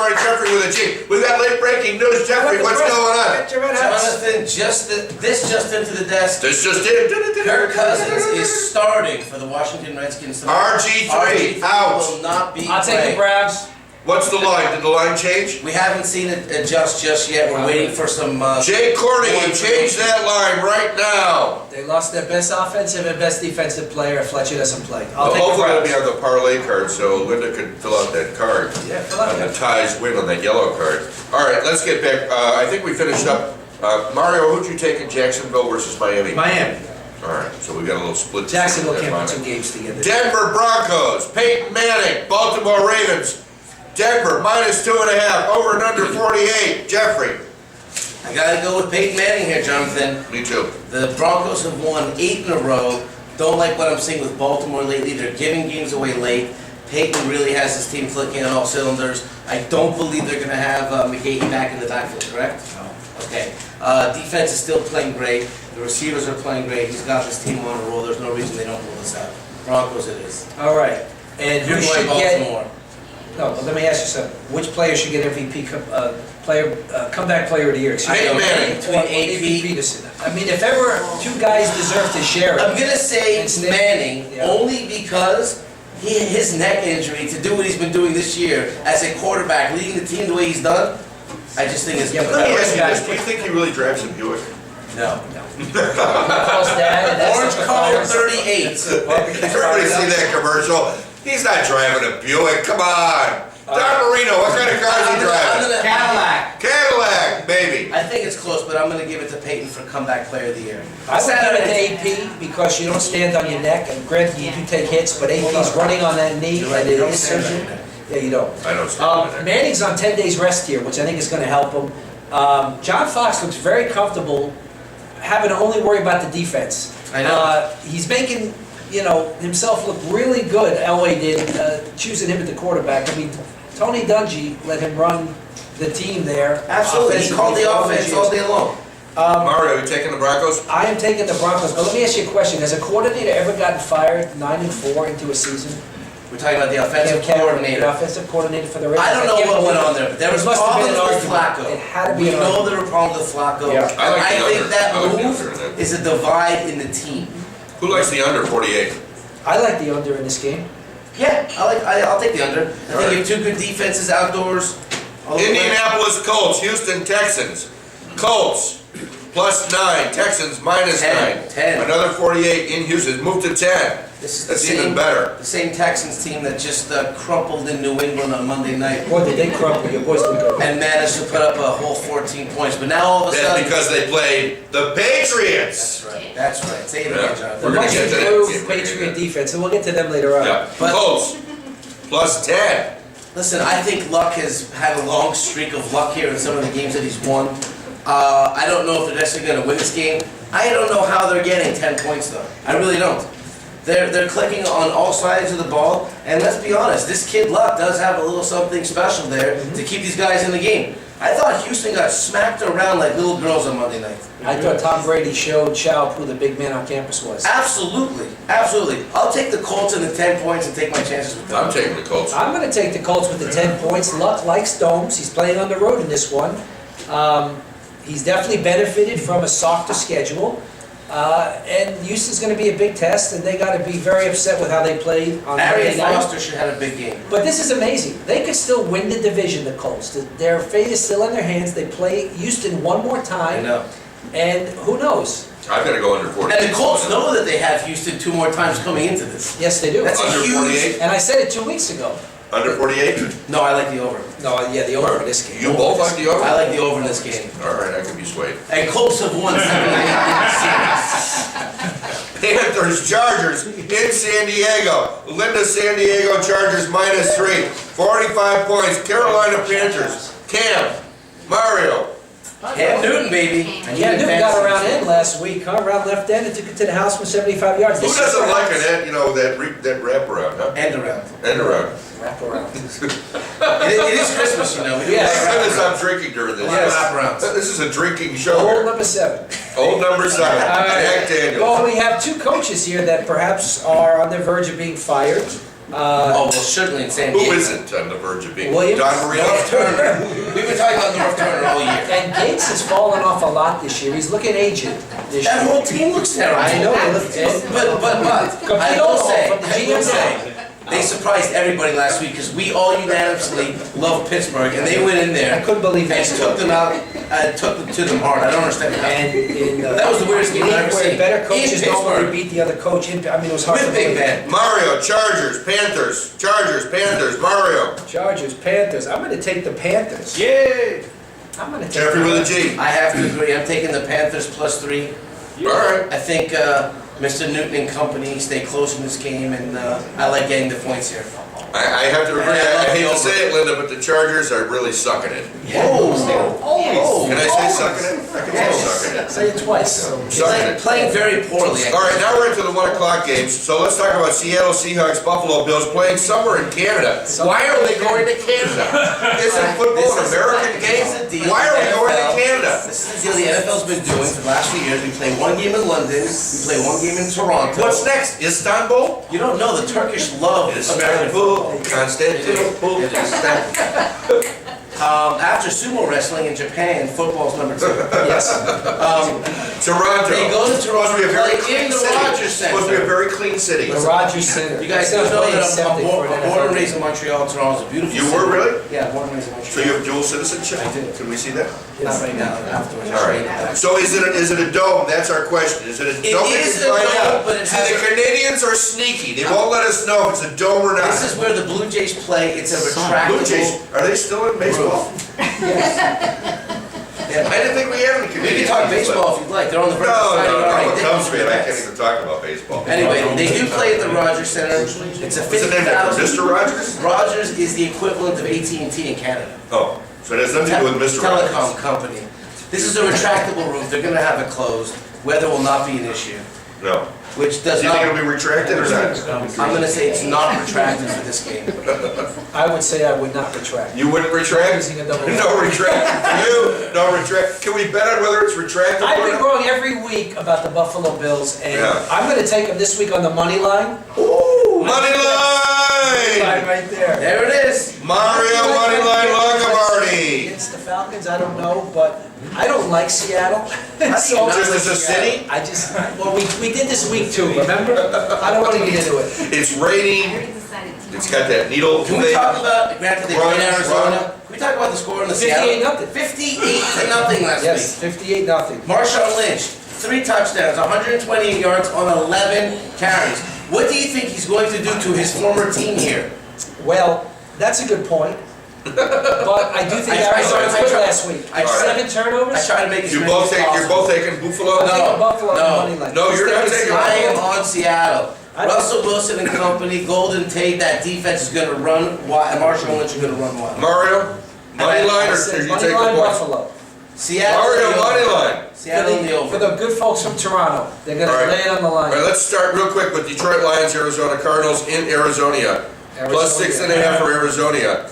Story Jeffrey with a G. We've got late breaking news. Jeffrey, what's going on? Jonathan, just into the desk. This just in. Kirk Cousins is starting for the Washington Redskins tonight. RG3 out. Will not be I'll take the Browns. What's the line? Did the line change? We haven't seen it adjust just yet. We're waiting for some... Jay Corney, change that line right now. They lost their best offensive and best defensive player. Fletcher doesn't play. I'll take the Hopefully it'll Browns. be on the parlay card so Linda could fill out that card. Yeah, fill out On the that. ties win on that yellow card. All right, let's get back. I think we finished up. Mario, who'd you take in Jacksonville versus Miami? Miami. All right, so we got a little split. Jacksonville decision can't there, put 2 games together. Denver Broncos, Peyton Manning, Baltimore Ravens. Denver -2.5, over and under 48. Jeffrey. I gotta go with Peyton Manning here, Jonathan. Me too. The Broncos have won 8 in a row. Don't like what I'm seeing with Baltimore lately. They're giving games away late. Peyton really has his team clicking on all cylinders. I don't believe they're going to have McGahee back in the backfield, correct? No. Okay. Defense is still playing great. The receivers are playing great. He's got this team on a roll. There's no reason they don't pull this out. Broncos it is. All right. And You're who going should get... Baltimore. No, but let me ask you something. Which player should get MVP comeback player of the year? Excuse me. Peyton Manning. Between AP AP. Peterson. I mean, if ever 2 guys deserve to share it. I'm going to say Instead- Manning Yeah. only because his neck injury to do what he's been doing this year as a quarterback, leading the team the way he's done, I just think it's Yeah, good. but Let me ask you guys- this. Do you think he really drives a Buick? No. Calls dad, and that's Orange the collar Flyers. 38. Everybody see that commercial? He's not driving a Buick. Come on. Don Marino, what kind of car is he driving? Cadillac. Cadillac, baby. I think it's close, but I'm going to give it to Peyton for comeback player of the year. I would give it to AP because you don't stand on your neck, and granted, you do take hits, but AP's running on that knee, You're right, and you it don't is stand on surgery. your neck. Yeah, you don't. I don't stand on that. Manning's on 10 days rest here, which I think is going to help him. John Fox looks very comfortable having to only worry about the defense. I know. He's making, himself look really good, Elway did, choosing him at the quarterback. I mean, Tony Dungy let him run the team there. Absolutely. He called the offense all day long. Mario, you taking the Broncos? I am taking the Broncos, but let me ask you a question. Has a coordinator ever gotten fired 9-4 into a season? We're talking about the offensive The coordinator. offensive coordinator for the Ravens. I don't know what went on there, but there was must have been problems an with argument. Flacco. It had to be We an know argument. there were problems with Flacco. Yeah. I like I the think under. that I like the move under in that. is a divide in the team. Who likes the under 48? I like the under in this game. Yeah, I'll take the under. I think Alright. you have 2 good defenses outdoors. All the way. Indianapolis Colts, Houston Texans. Colts +9, Texans -9. 10. Another 48 in Houston. Move to 10. This is That's even better. The same Texans team that just crumpled in New England on Monday night Boy, did they crumple. Your boys look good. and managed to put up a whole 14 points. But now all of a That's sudden, because they played the Patriots. that's right. That's right. Say it Yeah. again, The Jonathan. We're gonna much get to that. improved Yeah, we're gonna get Patriot to that. defense, and we'll get to them later on. Yeah. But- Colts +10. Listen, I think Luck has had a long streak of luck here in some of the games that he's won. I don't know if they're necessarily going to win this game. I don't know how they're getting 10 points though. I really don't. They're clicking on all sides of the ball, and let's be honest, this kid Luck does have a little something special there to keep these guys in the game. I thought Houston got smacked around like little girls on Monday night. I thought Tom Brady showed Chow who the big man on campus was. Absolutely, absolutely. I'll take the Colts and the 10 points and take my chances with them. I'm taking the Colts. I'm going to take the Colts with the 10 points. Luck likes domes. He's playing on the road in this one. He's definitely benefited from a softer schedule. And Houston's going to be a big test, and they got to be very upset with how they played on Monday Arian night. Foster should have a big game. But this is amazing. They could still win the division, the Colts. Their fate is still in their hands. They play Houston one more I time, know. and who knows? I've got to go under 48. And the Colts know that they have Houston 2 more times coming into this. Yes, they do. That's a Under huge. 48? And I said it 2 weeks ago. Under 48? No, I like the over. No, yeah, the over in this game. You both like the over? I like the over in this game. All right, I can be swayed. And Colts have won 7 of 8 in Panthers, Chargers in San Diego. Linda, San Diego Chargers -3. 45 points. Carolina Panthers. Cam, Mario. Cam Newton, baby. Yeah, Newton got around in last week, huh? Around left end and took it to the house for 75 yards. Who This is doesn't like perhaps- that that wraparound, huh? End around. End around. Wrap around. It is Christmas, you know. We do Yes. Thank goodness wrap I'm drinking during this. Yes. wraparounds. This is a drinking show Hole here. number 7. Old number 7, Jack Daniels. Well, we have 2 coaches here that perhaps are on the verge of being fired. Oh, well, certainly in San Who Diego. isn't on the verge of being? Williams? Don Marino? North Turner. We've been talking about North Turner all year. And Gates has fallen off a lot this year. He's looking aged this That year. whole team looks terrible. I know, and- But, I Complete will overhaul say, from the I GM will say, they surprised everybody last week because we all unanimously love Pittsburgh and they went in I there couldn't believe and that. took them out, took them to them hard. I don't understand how. And in That was the weirdest game I've ever where seen. better coaches In normally Pittsburgh. beat the other coach. I mean, it was hard to With Big believe. Ben. Mario, Chargers, Panthers, Mario. Chargers, Panthers. I'm gonna take the Panthers. Yay! I'm gonna take. Jeffrey with a G. I have to agree. I'm taking the Panthers +3. All right. I think Mr. Newton and company stay close in this game, and I like getting the points here. I have to agree. I hate to say it, Linda, but the Chargers are really sucking it. Oh, Can I say sucking it? I can say sucking it. Say it twice. Sucking it. playing very poorly. All right, now we're into the 1 o'clock games. So let's talk about Seattle Seahawks, Buffalo Bills playing somewhere in Canada. Why are they going to Canada? Isn't football an American game? Why are we going to Canada? This is the deal the NFL's been doing for the last few years. We play one game in London, we play one game in Toronto. What's next? Istanbul? You don't know, the Turkish love American football. Constantinople, Constantinople. After sumo wrestling in Japan, football's number 2. Yes. Toronto. They go to Toronto, Supposed to be a very play in clean the city. Rogers Supposed to be a Center. very clean city. The Rogers Center. You guys It's not know very that I'm accepting for an born NFL and raised in Montreal. Toronto's a beautiful You city. were really? Yeah, born and raised in So Montreal. you have dual citizenship? I do. Can we see that? Not right now, afterwards. All right. So is it a dome? That's our question. Is it a It dome? is We can a find dome, out. but it See, has the a- Canadians are sneaky. They won't let us know if it's a dome or not. This is where the Blue Jays play. It's a retractable. Blue Jays, are they still in baseball? Yeah. I didn't think we had any We Canadians. can talk baseball if you'd like. They're on the verge of No, signing no, on. I'm a Cubs fan. I can't even talk about baseball. Anyway, they do play at the Rogers Center. It's a What's the name of it? 50,000. Mr. Rogers? Rogers is the equivalent of AT&T in Canada. Oh, so it has nothing to do with Mr. Telecom Rogers. company. This is a retractable roof. They're gonna have it closed. Weather will not be an issue, No. which Do does you think not. it'll be retracted or not? I'm gonna say it's not retracted for this game. I would say I would not retract. You wouldn't retract? Using a double. No retract for you, no retract. Can we bet on whether it's retractable I've or been not? wrong every week about the Buffalo Bills, and Yeah. I'm gonna take them this week on the money line. Money line! Right there. There it is. Mario Money Line Longobardi. Against the Falcons, I don't know, but I don't like Seattle. So Just as a city? I just, well, we did this week too, remember? I don't wanna get into it. It's raining, it's got that needle Can we thing. talk about, granted they played Arizona, can we talk about the score in the 58-0. 58-0 last Yes, week. 58-0. Marshawn Lynch, 3 touchdowns, 128 yards on 11 carries. What do you think he's going to do to his former team here? Well, that's a good point. But I do think I Arizona tried- quit last week. I tried- 7 turnovers? I try to make it as You many both as take, you're possible. both taking Buffalo? I'm taking No, Buffalo on no, the money line. no, you're not Just taking think I it's- am on Seattle. I- Russell Wilson and company, Golden Tate, that defense is going to run wild, and Marshawn Lynch is going to run wild. Mario, money line I or said you money take the line points? Buffalo. Seattle. Mario, in the money over. line. Seattle in the For over. the good folks from Toronto, they're gonna All right. lay it on the All right, line. let's start real quick with Detroit Lions, Arizona Cardinals in Arizona. Plus 6.5 for Arizona.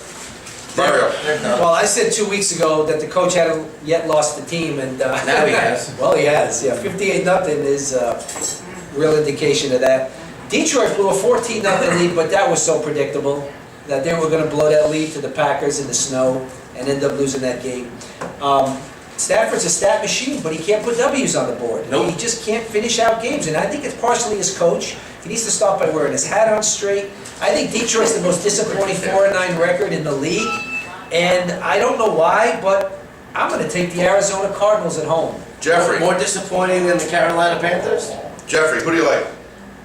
Mario. They're done. Well, I said 2 weeks ago that the coach hadn't yet lost the team, and Now he has. Well, he has. Yeah, 58-0 is a real indication of that. Detroit blew a 14-0 lead, but that was so predictable that they were going to blow that lead to the Packers in the snow and end up losing that game. Stafford's a stat machine, but he can't put W's on the board. Nope. He just can't finish out games, and I think it's partially his coach. He needs to start by wearing his hat on straight. I think Detroit's the most disappointing 4-9 record in the league, and I don't know why, but I'm going to take the Arizona Cardinals at home. Jeffrey. More disappointing than the Carolina Panthers? Jeffrey, who do you like?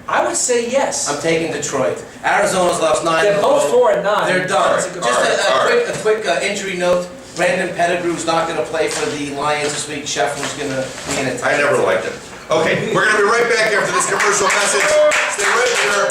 I would say yes. I'm taking Detroit. Arizona's lost 9 in They're a both row. 4-9. They're done. That's a good Just All right. a quick injury note. Brandon Pettigrew's not going to play for the Lions this week. Shefflin's going to be in it. I never liked him. Okay, we're gonna be right back after this commercial message. Stay right there.